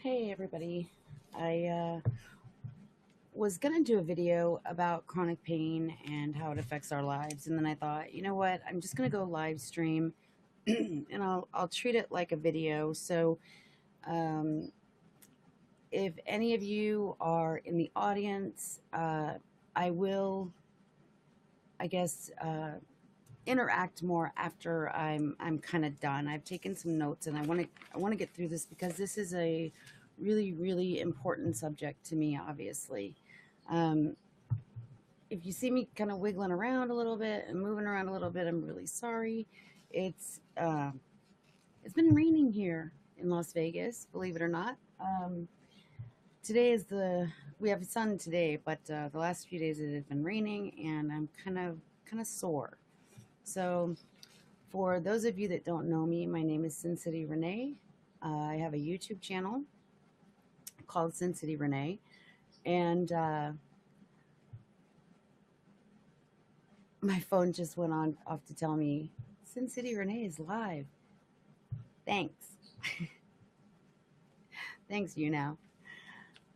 Hey everybody. I was gonna do a video about chronic pain and how it affects our lives, and then I thought, you know what? I'm just gonna go live stream, and I'll treat it like a video. So, um, if any of you are in the audience, I will, I guess, interact more after I'm kind of done. I've taken some notes, and I want to get through this because this is a really important subject to me. Obviously, um, if you see me kind of wiggling around a little bit and moving around a little bit, I'm really sorry. It's uh, it's been raining here in Las Vegas, believe it or not. Today is the We have sun today, but the last few days it had been raining, and I'm kind of sore. So, for those of you that don't know me, my name is Sin City Renee. I have a YouTube channel called Sin City Renee, and my phone just went on off to tell me Sin City Renee is live. Thanks. Thanks, you now.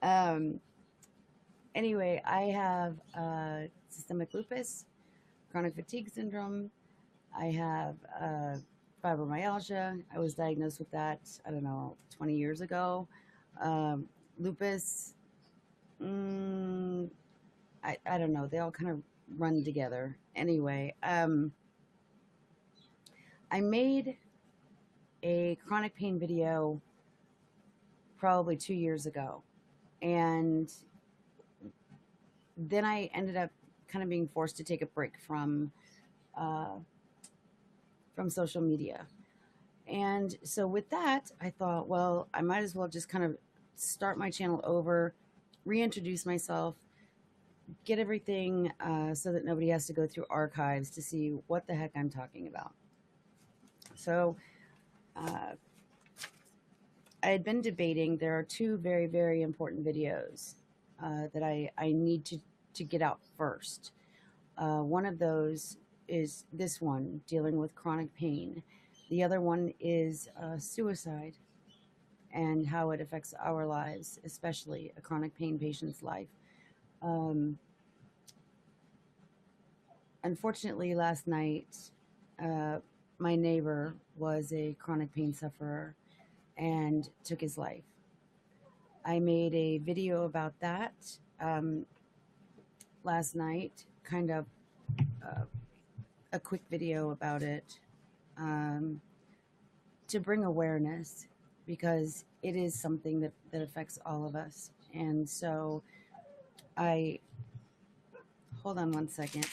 Um, anyway, I have systemic lupus, chronic fatigue syndrome. I have fibromyalgia. I was diagnosed with that, I don't know, 20 years ago. Lupus, mm, I don't know. They all kind of run together. Anyway, I made a chronic pain video probably 2 years ago. And then I ended up kind of being forced to take a break uh, from social media. And so with that, I thought, well, I might as well just kind of start my channel over, reintroduce myself, get everything so that nobody has to go through archives to see what the heck I'm talking about. So uh, I had been debating. There are two very important videos that I need to get out first. One of those is this one, dealing with chronic pain. The other one is suicide and how it affects our lives, especially a chronic pain patient's life. Um, Unfortunately, last night, uh, my neighbor was a chronic pain sufferer and took his life. I made a video about that um, last night, kind of uh, a quick video about it um, to bring awareness because it is something that affects all of us. And so I, hold on one second.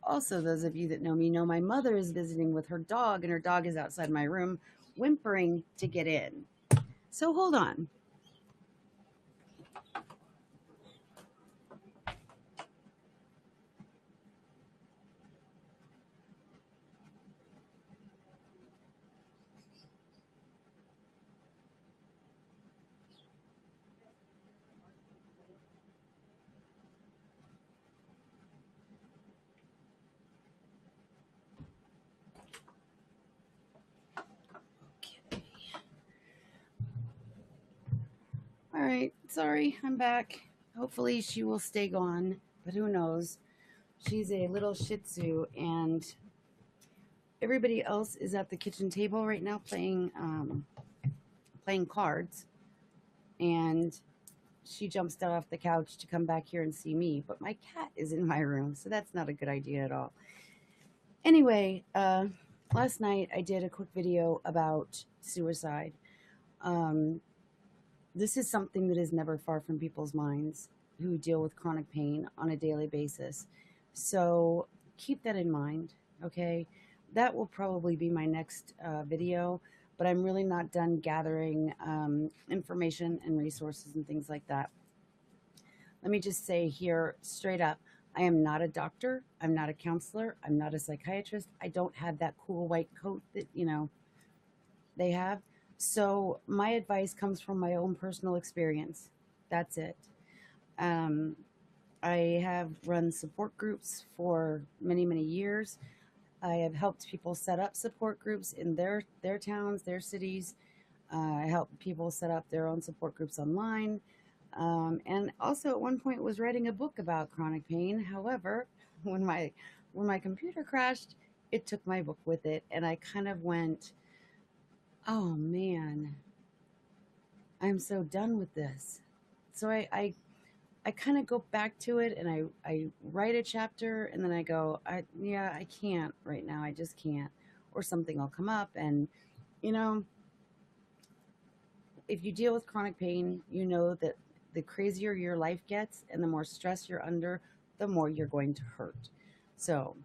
Also, those of you that know me know my mother is visiting with her dog, and her dog is outside my room whimpering to get in. So hold on. Okay. All right, sorry, I'm back. Hopefully she will stay gone, but who knows? She's a little Shih Tzu, and everybody else is at the kitchen table right now playing cards, and she jumps down off the couch to come back here and see me. But my cat is in my room, so that's not a good idea at all. Anyway, last night I did a quick video about suicide. Um, this is something that is never far from people's minds who deal with chronic pain on a daily basis. So keep that in mind, okay? That will probably be my next video, but I'm really not done gathering information and resources and things like that. Let me just say here straight up, I am not a doctor. I'm not a counselor. I'm not a psychiatrist. I don't have that cool white coat that, they have. So my advice comes from my own personal experience. That's it. Um, I have run support groups for many years. I have helped people set up support groups in their towns, their cities. I help people set up their own support groups online. And also at one point was writing a book about chronic pain. However, when my computer crashed, it took my book with it, and I kind of went, "Oh man, I'm so done with this." So I kind of go back to it, and I write a chapter, and then I go, yeah, I can't right now. I just can't. Or something will come up, and you know, if you deal with chronic pain, you know that the crazier your life gets and the more stress you're under, the more you're going to hurt. So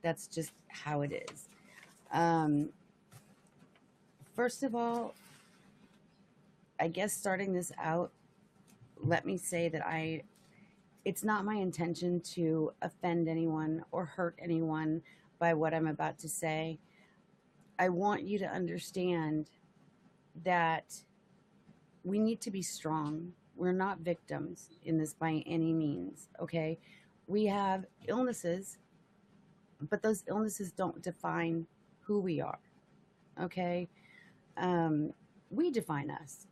that's just how it is. Um, First of all, I guess starting this out, let me say that it's not my intention to offend anyone or hurt anyone by what I'm about to say. I want you to understand that we need to be strong. We're not victims in this by any means, okay? We have illnesses, but those illnesses don't define who we are, okay? Um, we define us.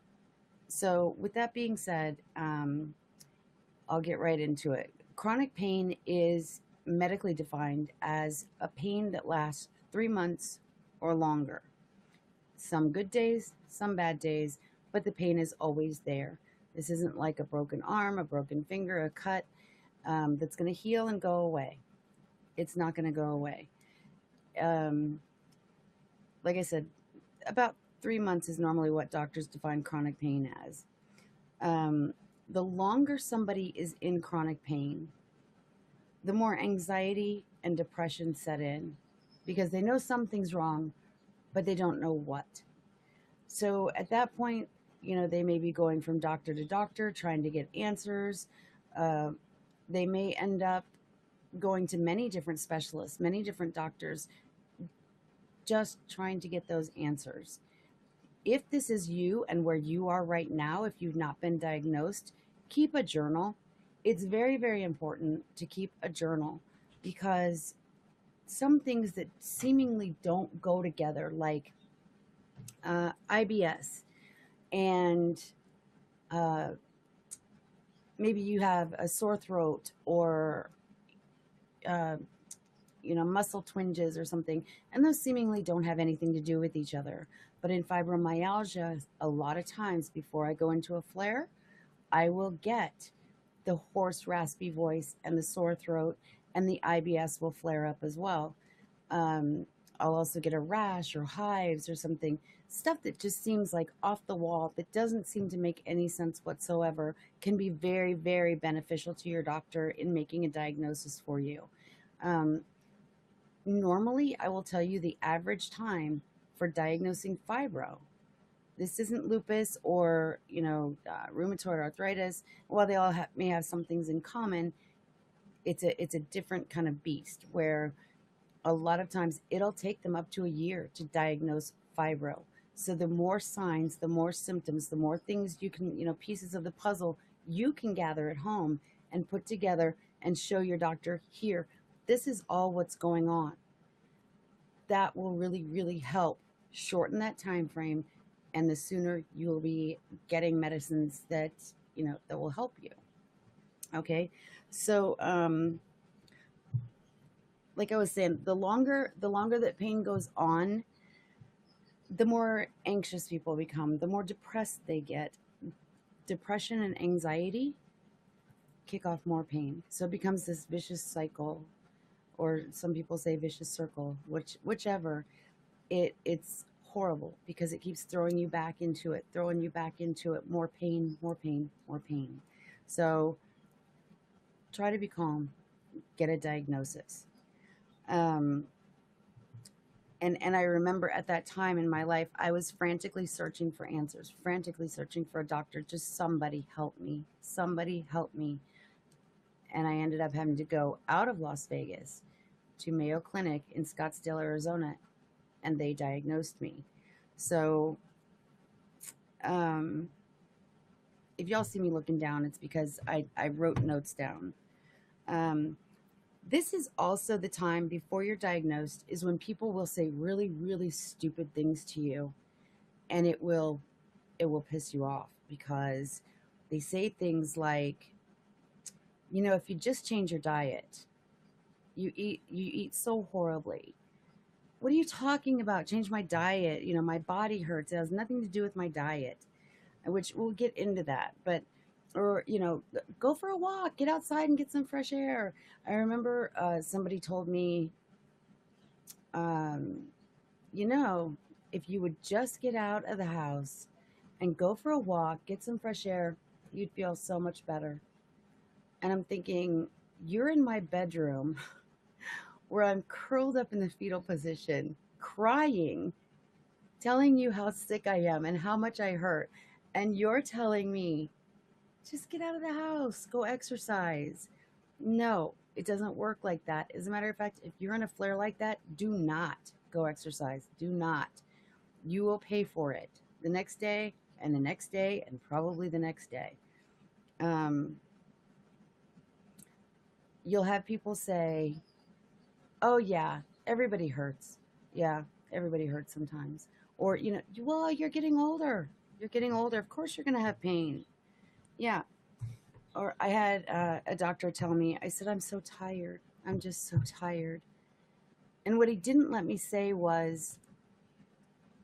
So, with that being said, I'll get right into it. Chronic pain is medically defined as a pain that lasts 3 months or longer. Some good days, some bad days, but the pain is always there. This isn't like a broken arm, a broken finger, a cut that's going to heal and go away. It's not going to go away. Um, like I said, about 3 months is normally what doctors define chronic pain as. Um, the longer somebody is in chronic pain, the more anxiety and depression set in because they know something's wrong, but they don't know what. So at that point, they may be going from doctor to doctor trying to get answers. Uh, they may end up going to many different specialists, many different doctors, just trying to get those answers. If this is you and where you are right now, if you've not been diagnosed, keep a journal. It's very, very important to keep a journal because some things that seemingly don't go together, like IBS, and uh, maybe you have a sore throat or uh, muscle twinges or something, and those seemingly don't have anything to do with each other. But in fibromyalgia, a lot of times before I go into a flare, I will get the hoarse, raspy voice and the sore throat, and the IBS will flare up as well. Um, I'll also get a rash or hives or something, stuff that just seems like off the wall, that doesn't seem to make any sense whatsoever, can be very, very beneficial to your doctor in making a diagnosis for you. Um, Normally, I will tell you the average time for diagnosing fibro. This isn't lupus or rheumatoid arthritis. While they all may have some things in common, it's a different kind of beast where a lot of times it'll take them up to a year to diagnose fibro. So the more signs, the more symptoms, the more things you can, pieces of the puzzle you can gather at home and put together and show your doctor, here, this is all what's going on. That will really, really help shorten that time frame, and the sooner you'll be getting medicines that will help you. Okay, so like I was saying, the longer that pain goes on, the more anxious people become, the more depressed they get. Depression and anxiety kick off more pain, so it becomes this vicious cycle, or some people say vicious circle, whichever. It's horrible because it keeps throwing you back into it, more pain, more pain, more pain. So try to be calm, get a diagnosis. um, and I remember at that time in my life, I was frantically searching for answers, frantically searching for a doctor. Just somebody help me, somebody help me. And I ended up having to go out of Las Vegas to Mayo Clinic in Scottsdale, Arizona, and they diagnosed me. So, um, if y'all see me looking down, it's because I wrote notes down. Um, this is also the time before you're diagnosed, is when people will say really, really stupid things to you. and it will piss you off because they say things like, if you just change your diet, you eat so horribly. What are you talking about? Change my diet. My body hurts. It has nothing to do with my diet, which we'll get into that. But, or, go for a walk, get outside and get some fresh air. I remember somebody told me, um, you know, if you would just get out of the house and go for a walk, get some fresh air, you'd feel so much better. And I'm thinking, you're in my bedroom where I'm curled up in the fetal position, crying, telling you how sick I am and how much I hurt. And you're telling me, just get out of the house, go exercise. No, it doesn't work like that. As a matter of fact, if you're in a flare like that, do not go exercise. Do not. You will pay for it the next day and the next day and probably the next day. Um, you'll have people say, oh, yeah, everybody hurts. Yeah, everybody hurts sometimes. Or, well, you're getting older. You're getting older. Of course, you're going to have pain. Yeah. Or I had a doctor tell me, I said, I'm so tired. I'm just so tired. And what he didn't let me say was,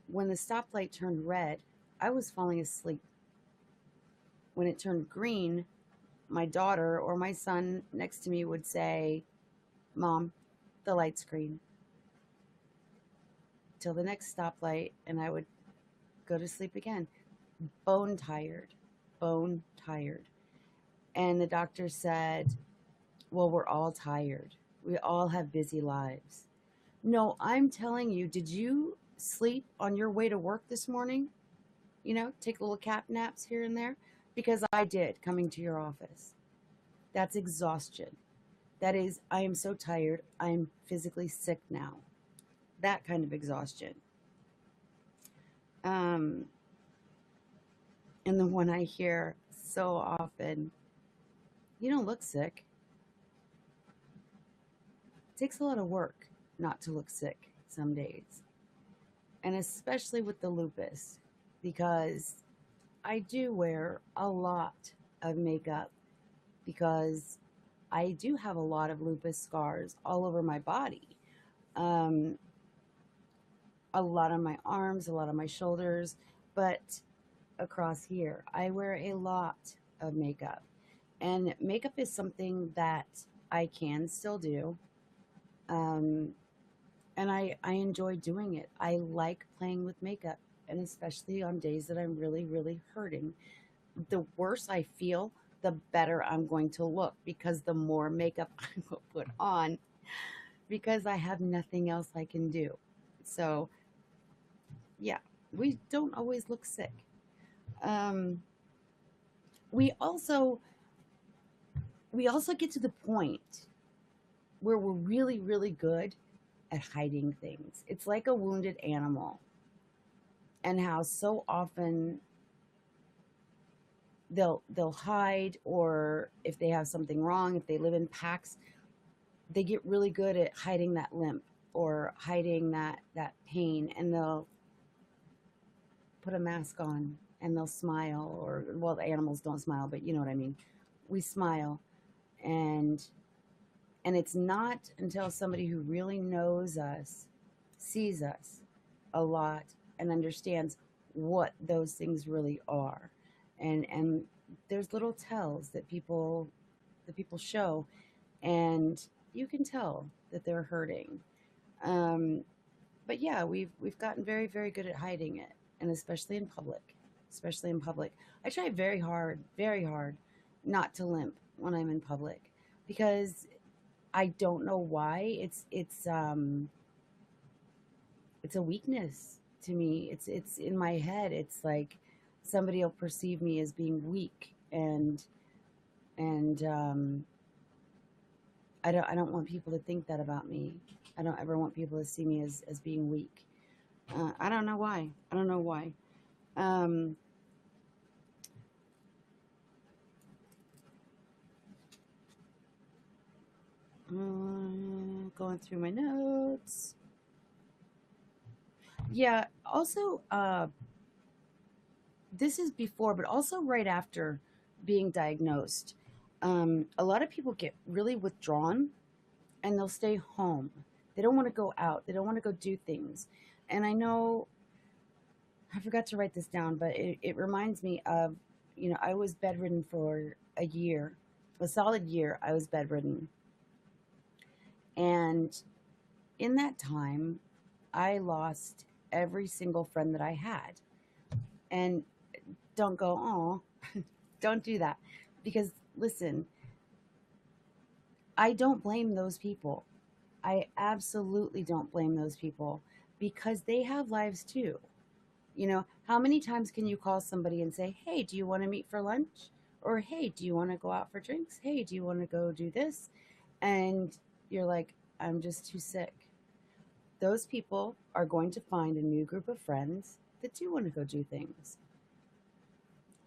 when the stoplight turned red, I was falling asleep. When it turned green, my daughter or my son next to me would say, Mom, the light's green. Till the next stoplight, and I would go to sleep again. Bone tired. Bone tired. And the doctor said, well, we're all tired. We all have busy lives. No, I'm telling you, did you sleep on your way to work this morning? Take little cap naps here and there? Because I did, coming to your office. That's exhaustion. That is, I am so tired. I'm physically sick now. That kind of exhaustion. And the one I hear so often, you don't look sick. It takes a lot of work not to look sick some days. And especially with the lupus, because I do wear a lot of makeup because I do have a lot of lupus scars all over my body. Um, a lot on my arms, a lot on my shoulders, but across here, I wear a lot of makeup. And makeup is something that I can still do. Um, and I enjoy doing it. I like playing with makeup, and especially on days that I'm really, really hurting. The worse I feel, the better I'm going to look because the more makeup I will put on because I have nothing else I can do. So, yeah, we don't always look sick. Um, we also we also get to the point where we're really, really good at hiding things. It's like a wounded animal, and how so often they'll hide, or if they have something wrong, if they live in packs, they get really good at hiding that limp or hiding that pain, and they'll put a mask on and they'll smile, or, well, the animals don't smile, but you know what I mean. We smile, and it's not until somebody who really knows us, sees us a lot, and understands what those things really are. And there's little tells that people show, and you can tell that they're hurting. Um, but yeah, we've gotten very, very good at hiding it, and especially in public. Especially in public. I try very hard not to limp when I'm in public because I don't know why. It's a weakness to me. It's in my head. It's like somebody will perceive me as being weak, and I don't want people to think that about me. I don't ever want people to see me as being weak. I don't know why. I don't know why. Um, going through my notes. Yeah. Also, this is before, but also right after being diagnosed. A lot of people get really withdrawn and they'll stay home. They don't want to go out. They don't want to go do things. And I know I forgot to write this down, but it reminds me of, I was bedridden for a year, a solid year. I was bedridden. And in that time, I lost every single friend that I had. And don't go, oh, don't do that. Because listen, I don't blame those people. I absolutely don't blame those people because they have lives too. How many times can you call somebody and say, hey, do you want to meet for lunch? Or, hey, do you want to go out for drinks? Hey, do you want to go do this? And you're like, I'm just too sick. Those people are going to find a new group of friends that do want to go do things.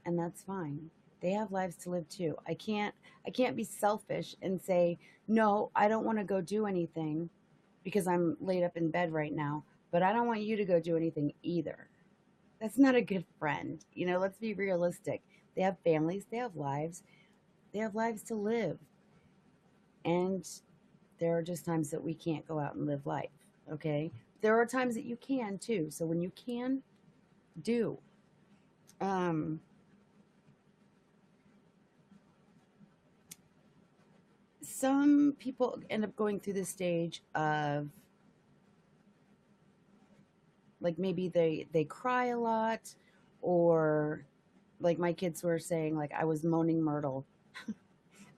And that's fine. They have lives to live too. I can't be selfish and say, "No, I don't want to go do anything because I'm laid up in bed right now, but I don't want you to go do anything either." That's not a good friend. Let's be realistic. They have families, they have lives. They have lives to live. And there are just times that we can't go out and live life, okay? There are times that you can too. So when you can, do. Um some people end up going through this stage of, like, maybe they cry a lot, or like my kids were saying, like, I was moaning Myrtle.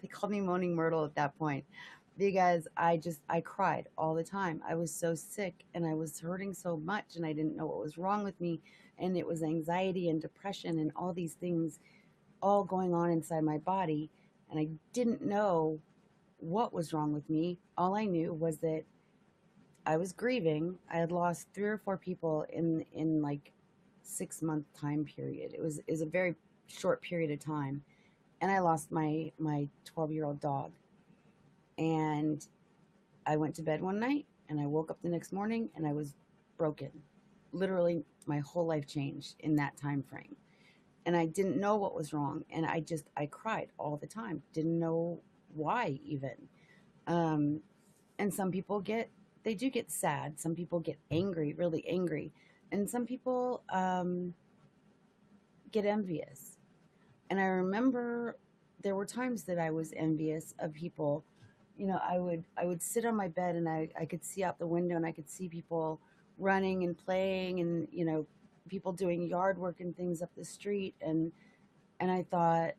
They called me moaning Myrtle at that point because I cried all the time. I was so sick and I was hurting so much and I didn't know what was wrong with me, and it was anxiety and depression and all these things all going on inside my body, and I didn't know what was wrong with me. All I knew was that I was grieving. I had lost three or four people in like 6 month time period. It was a very short period of time, and I lost my 12-year-old dog. And I went to bed one night, and I woke up the next morning, and I was broken. Literally, my whole life changed in that time frame, and I didn't know what was wrong, and I cried all the time. Didn't know why even. Um, and some people they do get sad. Some people get angry, really angry, and some people get envious. And I remember there were times that I was envious of people. I would sit on my bed and I could see out the window and I could see people running and playing, and people doing yard work and things up the street, and I thought,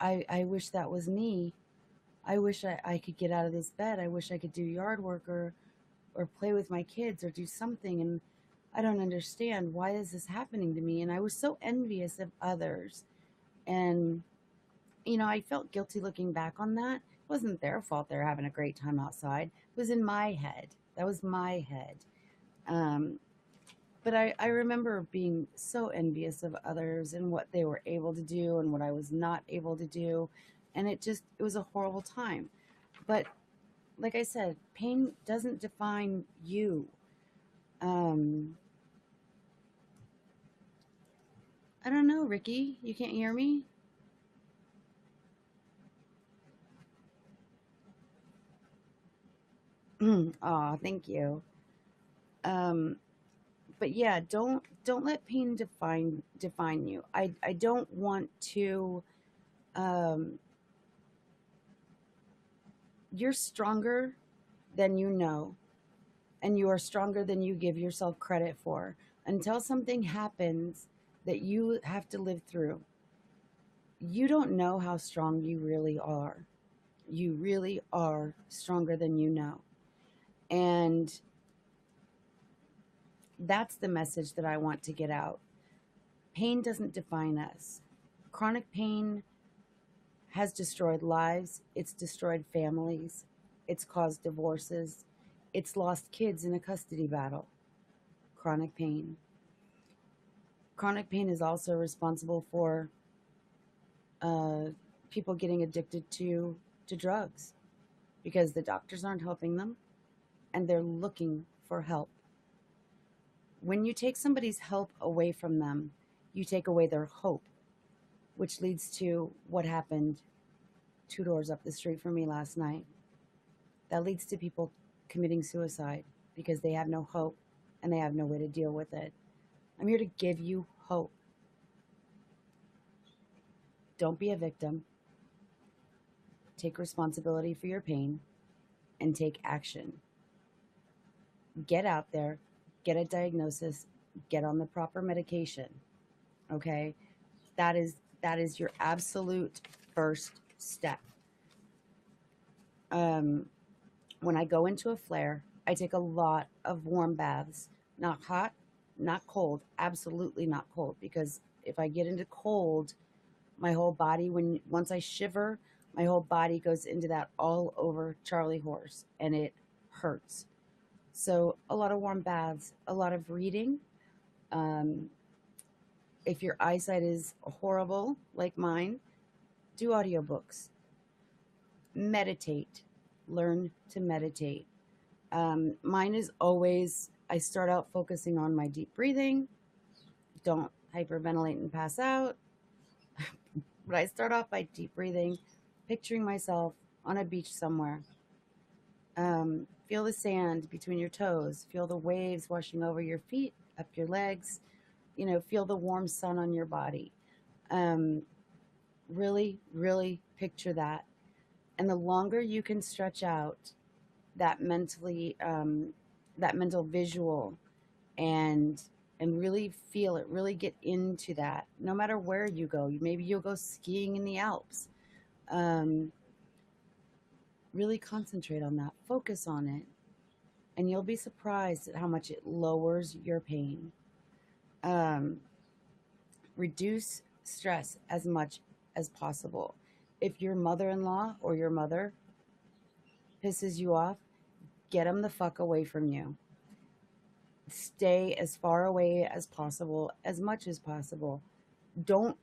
I wish that was me. I wish I could get out of this bed. I wish I could do yard work, or play with my kids or do something. And I don't understand, why is this happening to me? And I was so envious of others. And I felt guilty looking back on that. It wasn't their fault they're having a great time outside. It was in my head. That was my head. Um, but I remember being so envious of others and what they were able to do and what I was not able to do. And it was a horrible time. But like I said, pain doesn't define you. Um, I don't know, Ricky. You can't hear me? Aw, thank you. Um, but yeah, don't let pain define you. I don't want to. Um, you're stronger than you know, and you are stronger than you give yourself credit for. Until something happens that you have to live through, you don't know how strong you really are. You really are stronger than you know. And that's the message that I want to get out. Pain doesn't define us. Chronic pain has destroyed lives, it's destroyed families, it's caused divorces, it's lost kids in a custody battle. Chronic pain. Chronic pain is also responsible for uh, people getting addicted to drugs because the doctors aren't helping them and they're looking for help. When you take somebody's help away from them, you take away their hope, which leads to what happened 2 doors up the street from me last night. That leads to people committing suicide because they have no hope and they have no way to deal with it. I'm here to give you hope. Don't be a victim. Take responsibility for your pain and take action. Get out there, get a diagnosis, get on the proper medication. Okay? That is your absolute first step. When I go into a flare, I take a lot of warm baths, not hot, not cold, absolutely not cold, because if I get into cold, my whole body, once I shiver, my whole body goes into that all over Charlie horse and it hurts. So a lot of warm baths, a lot of reading. Um, if your eyesight is horrible like mine, do audiobooks. Meditate. Learn to meditate. Mine is always, I start out focusing on my deep breathing. Don't hyperventilate and pass out. But I start off by deep breathing, picturing myself on a beach somewhere. Feel the sand between your toes. Feel the waves washing over your feet, up your legs. Feel the warm sun on your body. Um, really, really picture that. And the longer you can stretch out that mental visual, and really feel it, really get into that. No matter where you go, maybe you'll go skiing in the Alps. Um, really concentrate on that, focus on it, and you'll be surprised at how much it lowers your pain. Um, Reduce stress as much as possible. If your mother-in-law or your mother pisses you off, get them the fuck away from you. Stay as far away as possible, as much as possible. Don't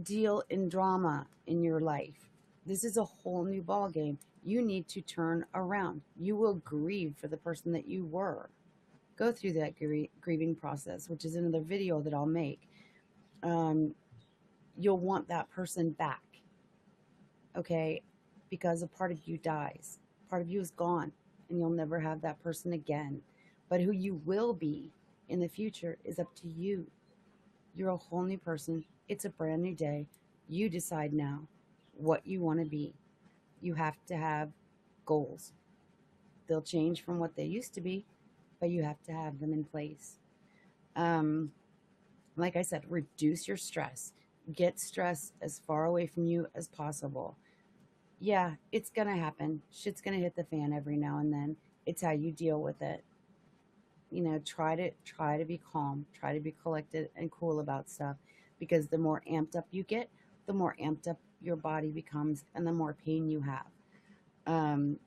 deal in drama in your life. This is a whole new ball game. You need to turn around. You will grieve for the person that you were. Go through that grieving process, which is another video that I'll make. You'll want that person back, okay? Because a part of you dies. Part of you is gone, and you'll never have that person again. But who you will be in the future is up to you. You're a whole new person. It's a brand new day. You decide now what you want to be. You have to have goals. They'll change from what they used to be, but you have to have them in place. Um, like I said, reduce your stress. Get stress as far away from you as possible. Yeah, it's going to happen. Shit's going to hit the fan every now and then. It's how you deal with it. Try to be calm, try to be collected and cool about stuff, because the more amped up you get, the more amped up your body becomes and the more pain you have. Um,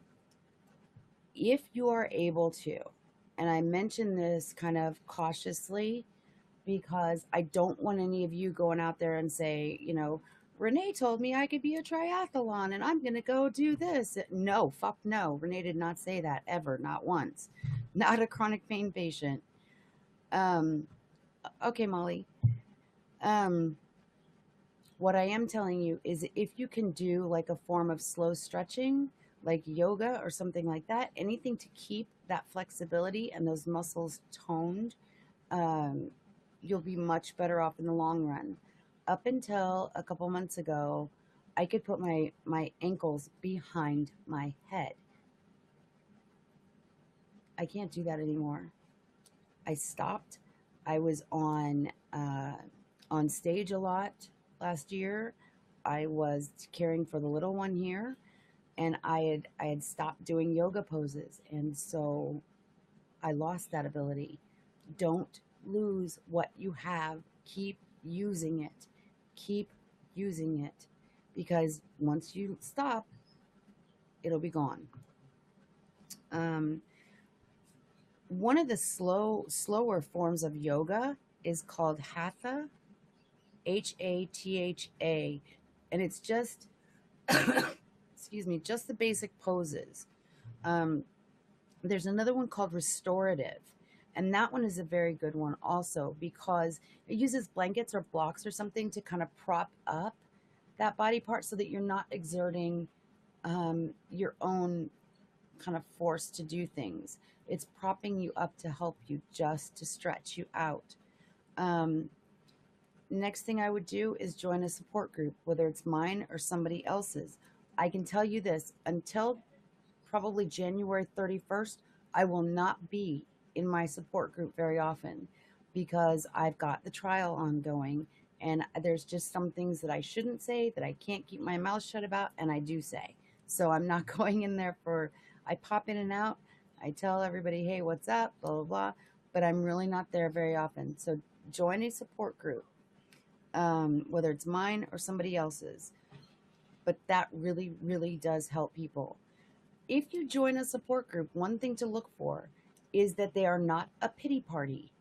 if you are able to, and I mention this kind of cautiously because I don't want any of you going out there and say, Renee told me I could be a triathlon and I'm going to go do this. No, fuck no. Renee did not say that ever, not once. Not a chronic pain patient. Um, okay, Molly. Um, what I am telling you is if you can do like a form of slow stretching, like yoga or something like that, anything to keep that flexibility and those muscles toned, um, you'll be much better off in the long run. Up until a couple months ago, I could put my ankles behind my head. I can't do that anymore. I stopped. I was on stage a lot last year. I was caring for the little one here, and I had stopped doing yoga poses, and so I lost that ability. Don't lose what you have. Keep using it. Keep using it, because once you stop, it'll be gone. Um, One of the slower forms of yoga is called hatha, Hatha, and it's just excuse me, just the basic poses. Um, there's another one called restorative, And that one is a very good one also because it uses blankets or blocks or something to kind of prop up that body part so that you're not exerting your own kind of force to do things. It's propping you up to help you, just to stretch you out. Um, Next thing I would do is join a support group, whether it's mine or somebody else's. I can tell you this, until probably January 31st, I will not be in my support group very often because I've got the trial ongoing, and there's just some things that I shouldn't say, that I can't keep my mouth shut about, and I do say. So I'm not going in there for, I pop in and out. I tell everybody, hey, what's up, blah, blah, blah. But I'm really not there very often. So join a support group, whether it's mine or somebody else's. But that really, really does help people. If you join a support group, one thing to look for is that they are not a pity party.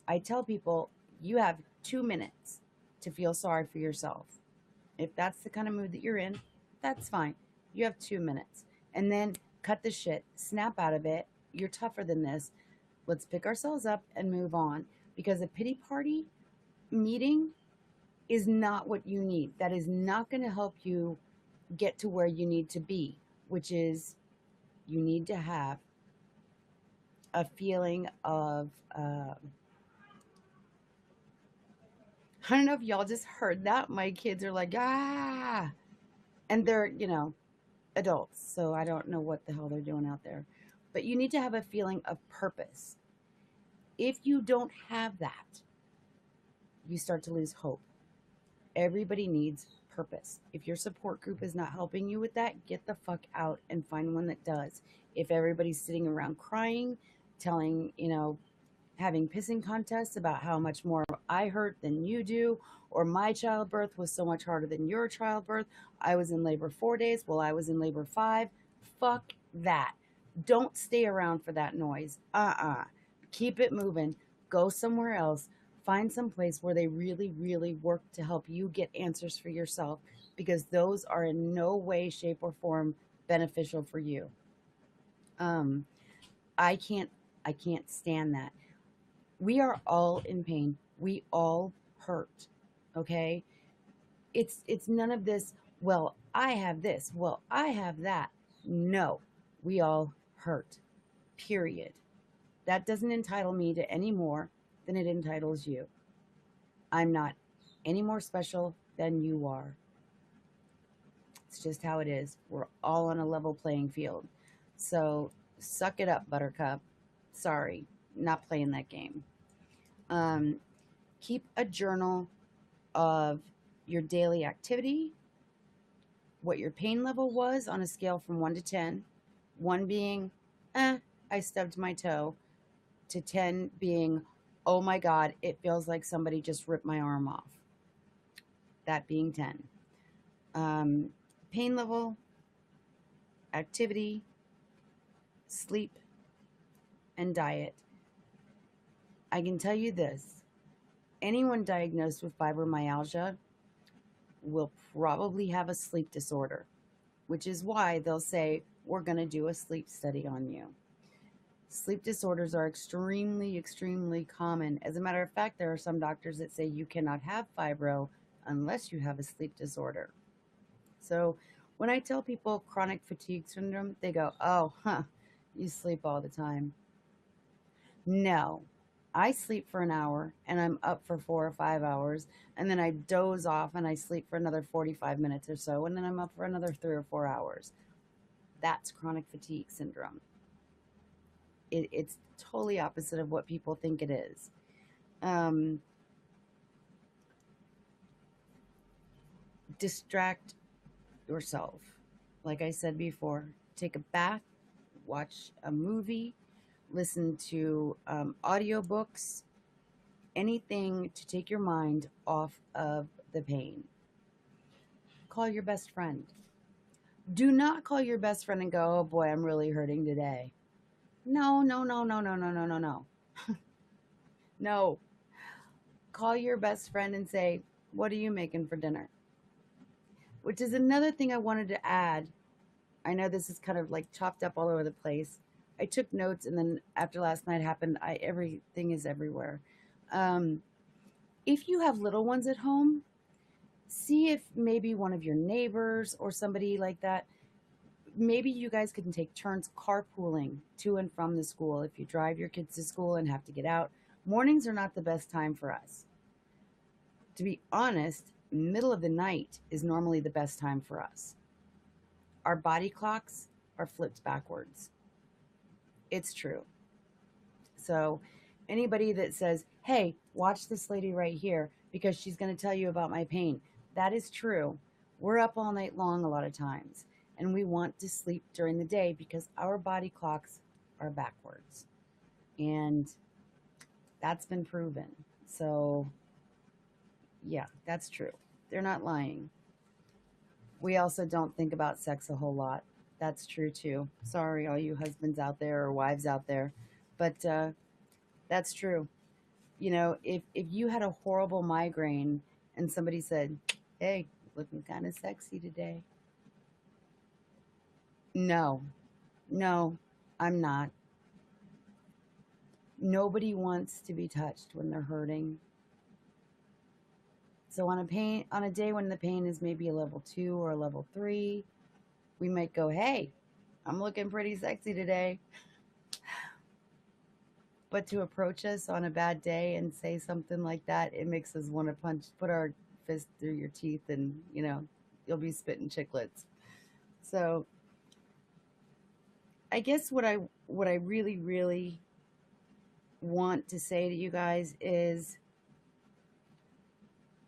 I tell people you have 2 minutes to feel sorry for yourself. If that's the kind of mood that you're in, that's fine. You have 2 minutes. And then cut the shit, snap out of it. You're tougher than this. Let's pick ourselves up and move on. Because a pity party meeting is not what you need. That is not going to help you get to where you need to be, which is you need to have a feeling of, I don't know if y'all just heard that. My kids are like, ah, and they're, adults. So I don't know what the hell they're doing out there. But you need to have a feeling of purpose. If you don't have that, you start to lose hope. Everybody needs purpose. If your support group is not helping you with that, get the fuck out and find one that does. If everybody's sitting around crying, telling, having pissing contests about how much more I hurt than you do, or my childbirth was so much harder than your childbirth, I was in labor 4 days, well, I was in labor 5. Fuck that. Don't stay around for that noise. Keep it moving. Go somewhere else. Find some place where they really, really work to help you get answers for yourself, because those are in no way, shape, or form beneficial for you. Um, I can't stand that. We are all in pain. We all hurt. Okay? It's none of this, well, I have this, well, I have that. No. We all hurt. Period. That doesn't entitle me to any more than it entitles you. I'm not any more special than you are. It's just how it is. We're all on a level playing field. So suck it up, Buttercup. Sorry, not playing that game. Keep a journal of your daily activity, what your pain level was on a scale from 1 to 10. 1 being, I stubbed my toe, to 10 being, oh my God, it feels like somebody just ripped my arm off. That being 10. Pain level, activity, sleep, and diet. I can tell you this. Anyone diagnosed with fibromyalgia will probably have a sleep disorder, which is why they'll say, we're going to do a sleep study on you. Sleep disorders are extremely, extremely common. As a matter of fact, there are some doctors that say you cannot have fibro unless you have a sleep disorder. So when I tell people chronic fatigue syndrome, they go, oh, you sleep all the time. No, I sleep for an hour and I'm up for 4 or 5 hours, and then I doze off and I sleep for another 45 minutes or so, and then I'm up for another 3 or 4 hours. That's chronic fatigue syndrome. It's totally opposite of what people think it is. Distract yourself. Like I said before, take a bath, watch a movie, listen to audiobooks, anything to take your mind off of the pain. Call your best friend. Do not call your best friend and go, oh boy, I'm really hurting today. No. No. Call your best friend and say, what are you making for dinner? Which is another thing I wanted to add. I know this is kind of like chopped up all over the place. I took notes, and then after last night happened, everything is everywhere. Um, if you have little ones at home, see if maybe one of your neighbors or somebody like that, maybe you guys can take turns carpooling to and from the school. If you drive your kids to school and have to get out, mornings are not the best time for us. To be honest, middle of the night is normally the best time for us. Our body clocks are flipped backwards. It's true. So, anybody that says, hey, watch this lady right here because she's going to tell you about my pain, that is true. We're up all night long a lot of times, and we want to sleep during the day because our body clocks are backwards. And that's been proven. So, yeah, that's true. They're not lying. We also don't think about sex a whole lot. That's true too. Sorry, all you husbands out there or wives out there. But that's true. You know, if you had a horrible migraine and somebody said, hey, looking kind of sexy today. No, no, I'm not. Nobody wants to be touched when they're hurting. So on a day when the pain is maybe a level 2 or a level 3, we might go, hey, I'm looking pretty sexy today. But to approach us on a bad day and say something like that, it makes us want to put our fist through your teeth, and you'll be spitting chiclets. So I guess what I really, really want to say to you guys is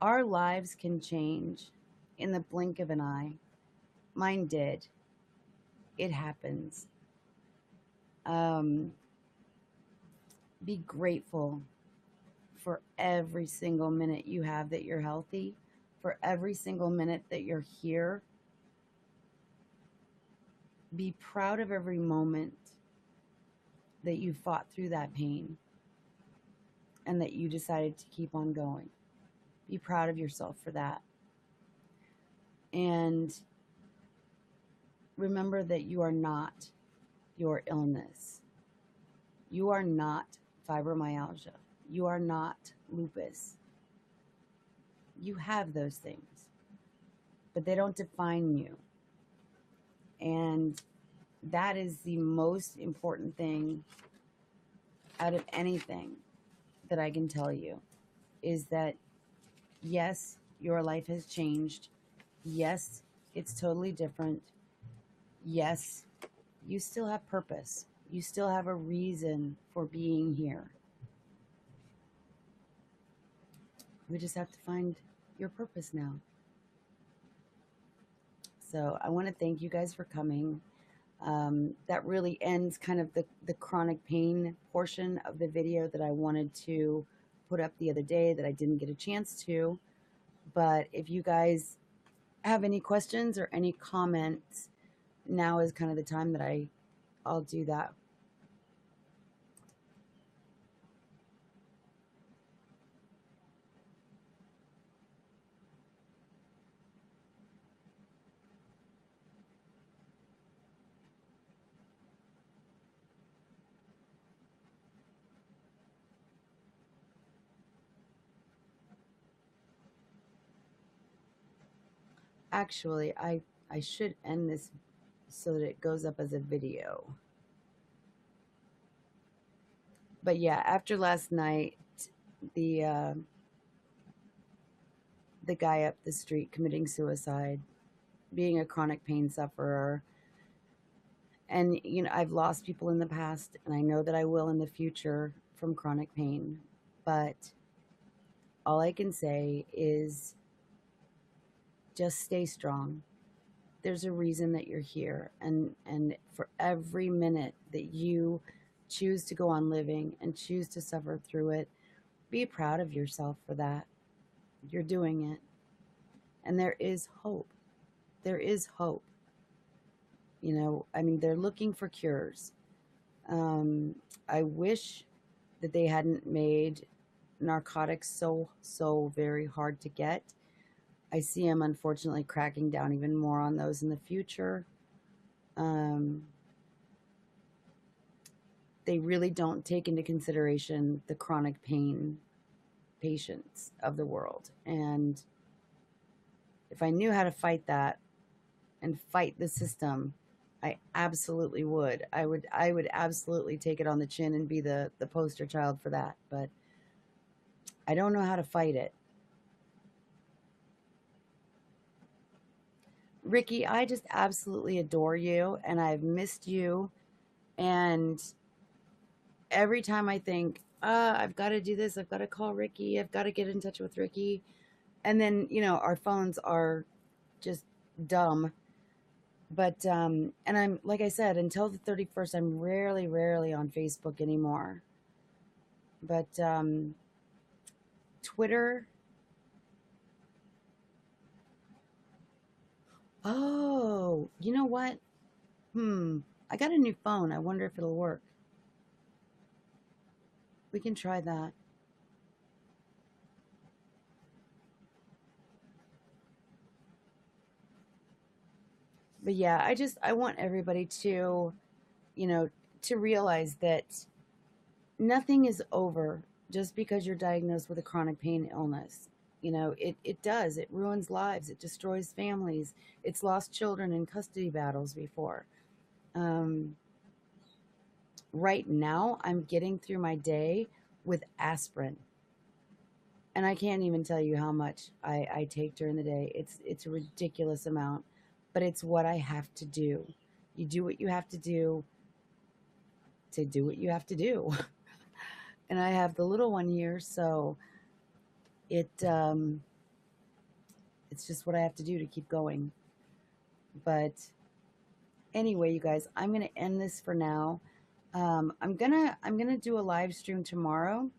our lives can change in the blink of an eye. Mine did. It happens. Um, be grateful for every single minute you have that you're healthy, for every single minute that you're here. Be proud of every moment that you fought through that pain and that you decided to keep on going. Be proud of yourself for that. And remember that you are not your illness. You are not fibromyalgia. You are not lupus. You have those things, but they don't define you. And that is the most important thing out of anything that I can tell you, is that yes, your life has changed. Yes, it's totally different. Yes, you still have purpose. You still have a reason for being here. We just have to find your purpose now. So I want to thank you guys for coming. That really ends kind of the chronic pain portion of the video that I wanted to put up the other day that I didn't get a chance to. But if you guys have any questions or any comments, now is kind of the time that I'll do that. Actually, I should end this so that it goes up as a video. But yeah, after last night, the the guy up the street committing suicide, being a chronic pain sufferer, and I've lost people in the past, and I know that I will in the future from chronic pain. But all I can say is just stay strong. There's a reason that you're here, and for every minute that you choose to go on living and choose to suffer through it, be proud of yourself for that. You're doing it, and there is hope. There is hope. I mean, they're looking for cures. I wish that they hadn't made narcotics so very hard to get. I see them unfortunately cracking down even more on those in the future. they really don't take into consideration the chronic pain patients of the world. And if I knew how to fight that and fight the system, I absolutely would. I would absolutely take it on the chin and be the poster child for that. But I don't know how to fight it. Ricky, I just absolutely adore you and I've missed you. And every time I think, I've got to do this, I've got to call Ricky, I've got to get in touch with Ricky. And then, our phones are just dumb. But, and I'm, like I said, until the 31st, I'm rarely on Facebook anymore. But, Twitter, oh, you know what? I got a new phone. I wonder if it'll work. We can try that. But yeah, I want everybody to, you know, to realize that nothing is over just because you're diagnosed with a chronic pain illness. It does. It ruins lives. It destroys families. It's lost children in custody battles before. Um, right now, I'm getting through my day with aspirin. And I can't even tell you how much I take during the day. It's a ridiculous amount, but it's what I have to do. You do what you have to do to do what you have to do. And I have the little one here, so it it's just what I have to do to keep going. But anyway, you guys, I'm gonna end this for now. I'm gonna do a live stream tomorrow,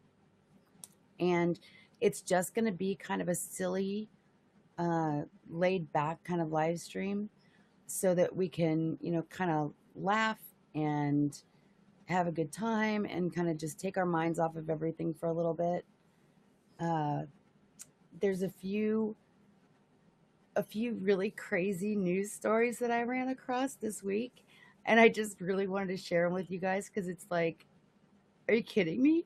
and it's just gonna be kind of a silly, laid back kind of live stream, so that we can, kind of laugh and have a good time and kind of just take our minds off of everything for a little bit. Uh, there's a few really crazy news stories that I ran across this week, and I just really wanted to share them with you guys because it's like, are you kidding me?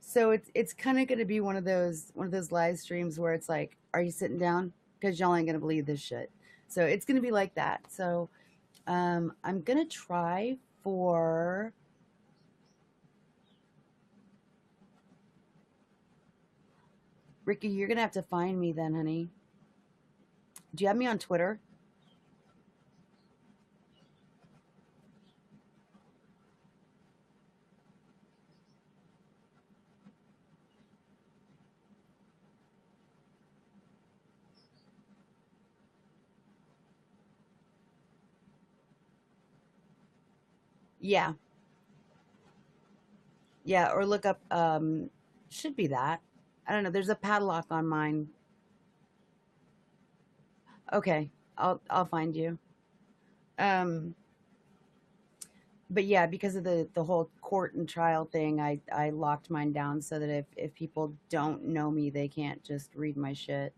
So it's kind of going to be one of those live streams where it's like, are you sitting down? Because y'all ain't going to believe this shit. So it's going to be like that. So I'm going to try for. Ricky, you're going to have to find me then, honey. Do you have me on Twitter? Yeah. Yeah, or look up, should be that. I don't know. There's a padlock on mine. Okay, I'll find you. Um, but yeah, because of the whole court and trial thing, I locked mine down so that if people don't know me, they can't just read my shit.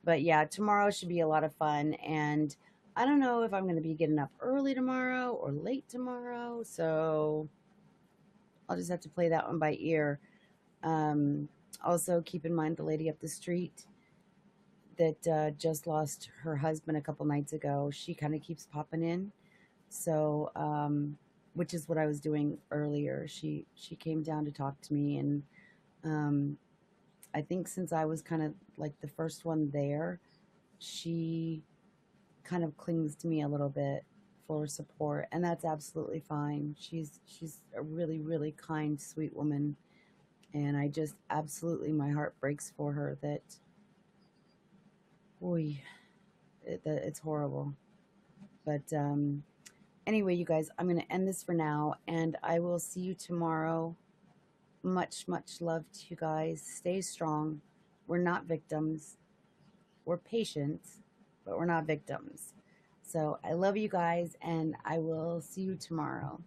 But yeah, tomorrow should be a lot of fun, and I don't know if I'm going to be getting up early tomorrow or late tomorrow, so I'll just have to play that one by ear. Um, Also, keep in mind the lady up the street that just lost her husband a couple nights ago. She kind of keeps popping in, so which is what I was doing earlier. She came down to talk to me, and um, I think since I was kind of like the first one there, she kind of clings to me a little bit for support, and that's absolutely fine. She's a really kind, sweet woman, and I just absolutely, my heart breaks for her that, boy, that it's horrible. But anyway, you guys, I'm going to end this for now, and I will see you tomorrow. Much love to you guys. Stay strong. We're not victims. We're patients, but we're not victims. So I love you guys, and I will see you tomorrow.